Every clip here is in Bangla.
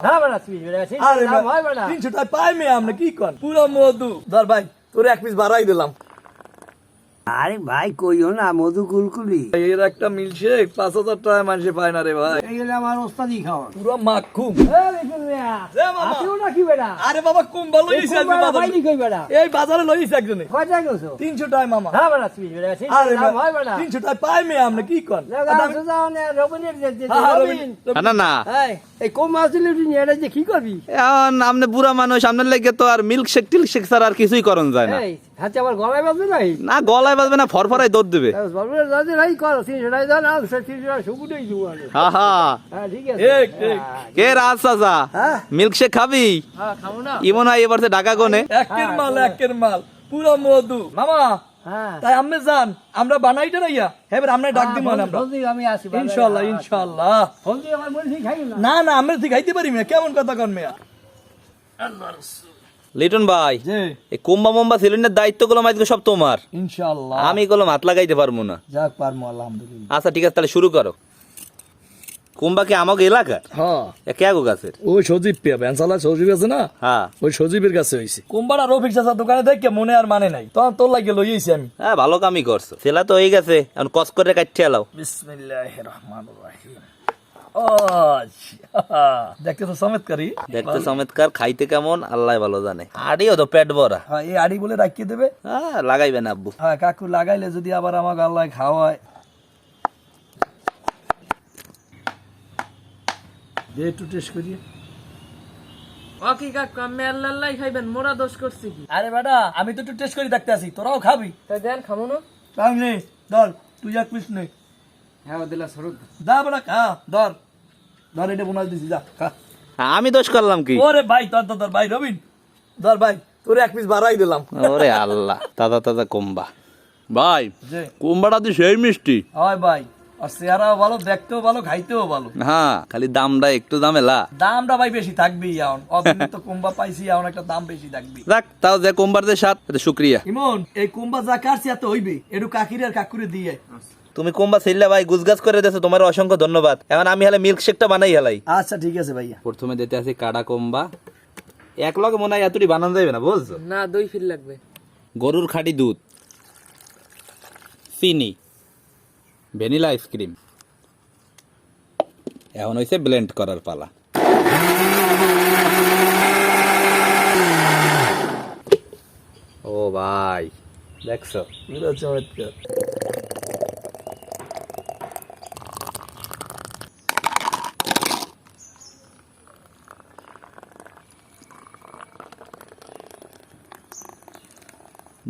হ্যাঁ বেটা তুই বেটা আরে দাম হয় বেটা 300 টাকা পাই মে আমরা কি কর পুরো মধু ধর ভাই তোর এক পিস বাড়াই দিলাম। আরে ভাই কইও না মধু কুলকুলি এর একটা মিল্কশেক 5000 টাকা মানুষে পায় না রে ভাই। এই গেলে আমার ওস্তাদি খাওয়া পুরো মাখুম। এ মামা। আতিও না কি বেটা আরে বাবা কুম ভালো হইছে আজ বাজারে। বাইনি কই বেটা এই বাজারে লইছে একজনে কয় টাকা গেছো 300 টাকা মামা। হ্যাঁ বেটা তুই বেটা আরে দাম হয় বেটা 300 টাকা পাই মে আমরা কি কর লাগা যাও না রবিনের যে রবিন না না এই কম মাছ দিলে তুই এটা যে কি করবি এখন আপনি বুড়া মানুষ আপনার লাগে তো আর মিল্ক শেক টিল্ক শেক ছাড়া আর কিছুই করন যায় না। এই হাতে আবার গলায় বাজবে নাই না গলায় বাজবে না ফরফরাই দৌড় দেবে। বলবে দাদি নাই কর 300 টাকা দাও না 300 টাকা সুগুটাই দিব হা হা হ্যাঁ ঠিক আছে ঠিক ঠিক কে রাজ চাচা হ্যাঁ মিল্ক শেক খাবি? হ্যাঁ খাবো না ইমন হয় এবার ঢাকা কোনে একের মাল পুরো মধু মামা। হ্যাঁ তাই আমি জান আমরা বানাইটা না ইয়া এবার আমরা ডাক দিব না আমরা বলছি আমি আসি ইনশাআল্লাহ ইনশাআল্লাহ। বলছি আমার বলছি খাই না না না আমরা ঠিক খাইতে পারি না কেমন কথা কন মিয়া। লিটন ভাই জি এই কুম্বা মুম্বা সিলিন্ডার দায়িত্ব গুলো আজকে সব তোমার। ইনশাআল্লাহ আমি এগুলো হাত লাগাইতে পারবো না। যাক পারমু আলহামদুলিল্লাহ। আচ্ছা ঠিক আছে তাহলে শুরু করো। কুম্বা কি আমাকে এলাকার? হ্যাঁ কে গো গাছের? ওই সজীব পেয়ে বেনসালা সজীব আছে না হ্যাঁ ওই সজীবের কাছে হইছে কুম্বার আর রফিক চাচা দোকানে দেখে মনে আর মানে নাই তখন তোর লাগে লইয়েছি আমি। হ্যাঁ ভালো কামই করছো। ছেলা তো হয়ে গেছে এখন কস করে কাটতে এলাও। বিসমিল্লাহির রহমানির রহিম। ও দেখতে তো চমৎকারই দেখতে চমৎকার, খাইতে কেমন আল্লাহ ভালো জানে। আড়িও তো পেট ভরা। হ্যাঁ এই আড়ি বলে রাখিয়ে দেবে। হ্যাঁ লাগাইবেন আব্বু। হ্যাঁ কাকু লাগাইলে যদি আবার আমাকে আল্লাহ খাওয়ায় দে একটু টেস্ট করিয়ে। ওকে কাকু আমি আল্লাহ খাইবেন মোরা দোষ করছি কি আরে বেটা আমি তো একটু টেস্ট করে দেখতে আসি তোরাও খাবি। তাই দেন খামো না তাই নে ধর তুই এক পিস নে হ্যাঁ দিলা সরুদ দা বেটা খা ধর ধর এটা বোনাস দিছি যা খা। আমি দোষ করলাম কি? ওরে ভাই তোর তো ধর ভাই রবিন ধর ভাই তোর এক পিস বাড়াই দিলাম। ওরে আল্লাহ তাজা তাজা কুম্বা। ভাই যে কুম্বাটা তো সেই মিষ্টি। হয় ভাই আর চেহারাও ভালো দেখতেও ভালো খাইতেও ভালো। হ্যাঁ খালি দামটা একটু দামেলা। দামটা ভাই বেশি থাকবেই এখন অদিন তো কুম্বা পাইছি এখন একটা দাম বেশি থাকবে। যাক তাও যে কুম্বার যে স্বাদ এটা শুক্রিয়া। ইমন এই কুম্বা যা কাটছি এত হইবে একটু কাকিরে আর কাকুরে দিয়ে। তুমি কুম্বা ছিল্লা ভাই গুজগাছ করে দিয়েছো, তোমার অসংখ্য ধন্যবাদ। এখন আমি হলে মিল্ক শেকটা বানাই হেলাই। আচ্ছা ঠিক আছে ভাইয়া। প্রথমে দিতে আছি কাড়া কুম্বা। এক লগে মনে হয় এতটি বানানো যাবে না বলছো? না দই ফিল লাগবে গরুর খাঁটি দুধ, চিনি, ভ্যানিলা আইসক্রিম। এখন হইছে ব্লেন্ড করার পালা। ও ভাই দেখছো পুরো চমৎকার।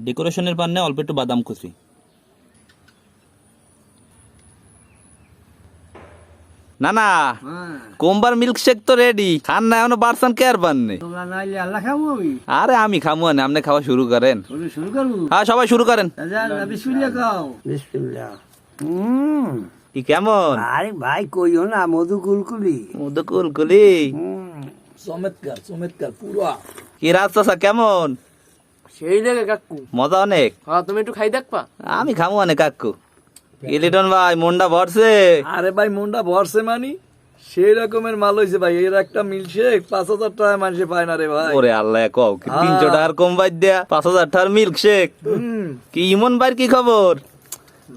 ডেকোরেশনের পান্নে অল্প একটু বাদাম কুচি। না না কোম্বার মিল্ক শেক তো রেডি, খান না এখনো বারসান কে আর পাননি। তোমরা নাইলে আল্লাহ খাবো আমি আরে আমি খামু না, আপনি খাওয়া শুরু করেন। শুরু করবো হ্যাঁ সবাই শুরু করেন। বিসমিল্লাহ খাও বিসমিল্লাহ কি কেমন? আরে ভাই কইও না মধু কুলকুলি মধু কুলকুলি। চমৎকার চমৎকার পুরো। কি রাজ চাচা কেমন? সেই লাগে কাকু মজা অনেক। হ্যাঁ তুমি একটু খাই দেখবা আমি খামু অনেক কাকু। ইলিটন ভাই মনটা ভরছে। আরে ভাই মনটা ভরছে মানি সেই রকমের মাল হইছে ভাই। এর একটা মিল্কশেক 5000 টাকা মানুষে পায় না রে ভাই। ওরে আল্লাহ কও কি 300 টাকার কম বাদ দেয়া 5000 টাকার মিল্ক শেক। কি ইমন ভাইয়ের কি খবর?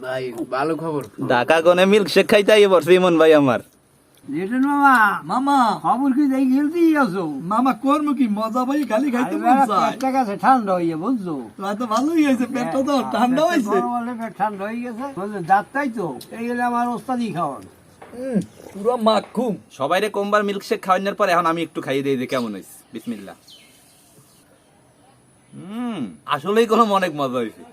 ভাই ভালো খবর ঢাকা কোনে মিল্ক শেক খাইতে আইয়ে পড়ছে ইমন ভাই আমার। লিটন মামা মামা খবর কি যাই খেলতেই আছো মামা করমু কি মজা ভাই খালি খাইতে মন চায়। পেটটা গেছে ঠান্ডা হইয়া বুঝছো তাই তো ভালোই হয়েছে পেটটা তো ঠান্ডা হয়েছে। পেট ঠান্ডা হয়ে গেছে বলছে যাত্রাই তো এই গেলে আমার ওস্তাদি খাওয়ান পুরো মাখুম। সবাইরে কোম্বার মিল্ক শেক খাওয়ানোর পর এখন আমি একটু খাইয়ে দিই যে কেমন হয়েছে। বিসমিল্লাহ। আসলেই কোনো অনেক মজা হয়েছে।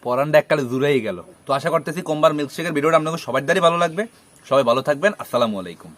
পরানটা এককালে জুড়েই গেল। তো আশা করতেছি কোম্বার মিল্ক শেকের ভিডিওটা আপনাদের সবার দ্বারাই ভালো লাগবে। সবাই ভালো থাকবেন। আসসালামু আলাইকুম।